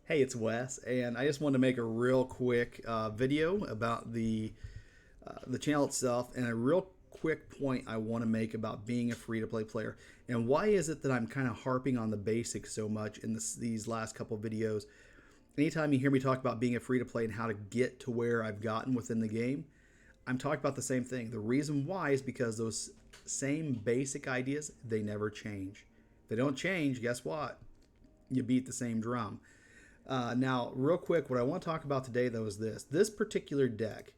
Hey, it's Wes, and I just wanted to make a real quick video about the channel itself, and a real quick point I want to make about being a free-to-play player, and why is it that I'm kind of harping on the basics so much in these last couple videos. Anytime you hear me talk about being a free-to-play and how to get to where I've gotten within the game, I'm talking about the same thing. The reason why is because those same basic ideas, they never change. If they don't change, guess what? You beat the same drum. Now, real quick, what I want to talk about today, though, is this particular deck.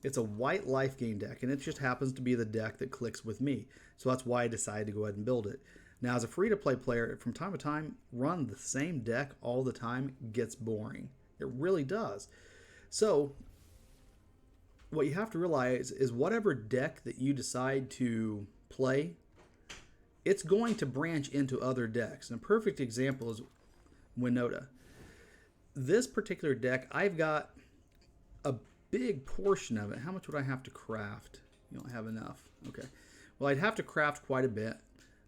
It's a white life gain deck, and it just happens to be the deck that clicks with me. So that's why I decided to go ahead and build it. Now, as a free-to-play player, from time to time, run the same deck all the time gets boring. It really does. So what you have to realize is whatever deck that you decide to play, it's going to branch into other decks. And a perfect example is Winota. This particular deck, I've got a big portion of it. How much would I have to craft? You don't have enough. Okay. Well, I'd have to craft quite a bit.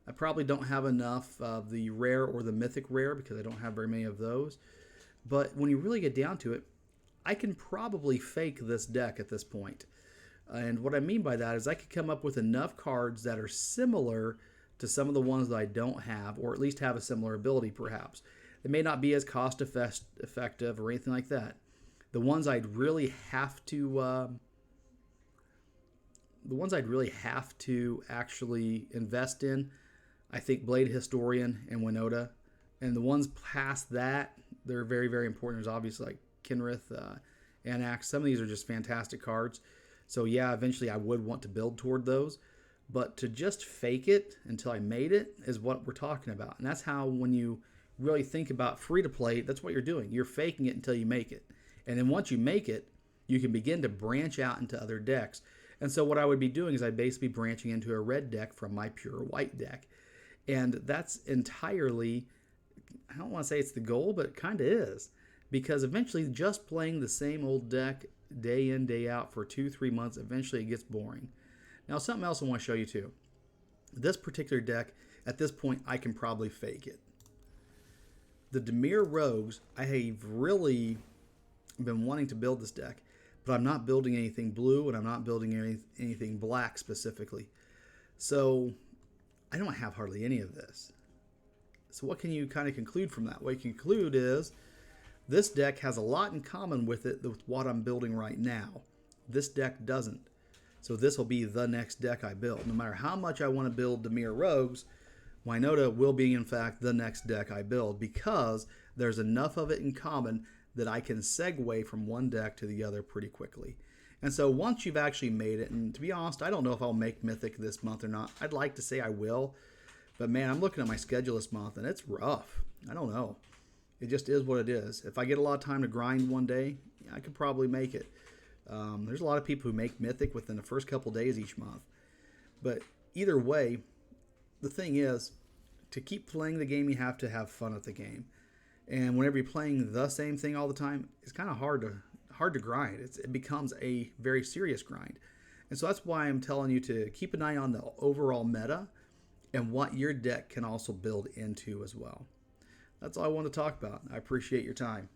I probably don't have enough of the rare or the mythic rare because I don't have very many of those. But when you really get down to it, I can probably fake this deck at this point. And what I mean by that is I could come up with enough cards that are similar to some of the ones that I don't have, or at least have a similar ability perhaps. It may not be as cost effective or anything like that. The ones I'd really have to, actually invest in, I think Blade Historian and Winota. And the ones past that, they're very, very important. There's obviously like Kinrith, Anax. Some of these are just fantastic cards. So yeah, eventually I would want to build toward those. But to just fake it until I made it is what we're talking about. And that's how, when you really think about free to play, that's what you're doing. You're faking it until you make it. And then once you make it, you can begin to branch out into other decks. And so what I would be doing is I'd basically be branching into a red deck from my pure white deck. And that's entirely, I don't want to say it's the goal, but it kind of is. Because eventually just playing the same old deck day in, day out for 2-3 months, eventually it gets boring. Now, something else I want to show you too. This particular deck, at this point, I can probably fake it. The Dimir Rogues, I have really been wanting to build this deck, but I'm not building anything blue, and I'm not building anything black specifically. So I don't have hardly any of this. So what can you kind of conclude from that? What you conclude is this deck has a lot in common with it, with what I'm building right now. This deck doesn't. So this will be the next deck I build. No matter how much I want to build Dimir Rogues, Winota will be, in fact, the next deck I build, because there's enough of it in common that I can segue from one deck to the other pretty quickly. And so once you've actually made it, and to be honest, I don't know if I'll make Mythic this month or not. I'd like to say I will, but man, I'm looking at my schedule this month, and it's rough. I don't know. It just is what it is. If I get a lot of time to grind one day, I could probably make it. There's a lot of people who make Mythic within the first couple days each month. But either way, the thing is, to keep playing the game, you have to have fun at the game. And whenever you're playing the same thing all the time, it's kind of hard to grind. It becomes a very serious grind. And so that's why I'm telling you to keep an eye on the overall meta and what your deck can also build into as well. That's all I want to talk about. I appreciate your time.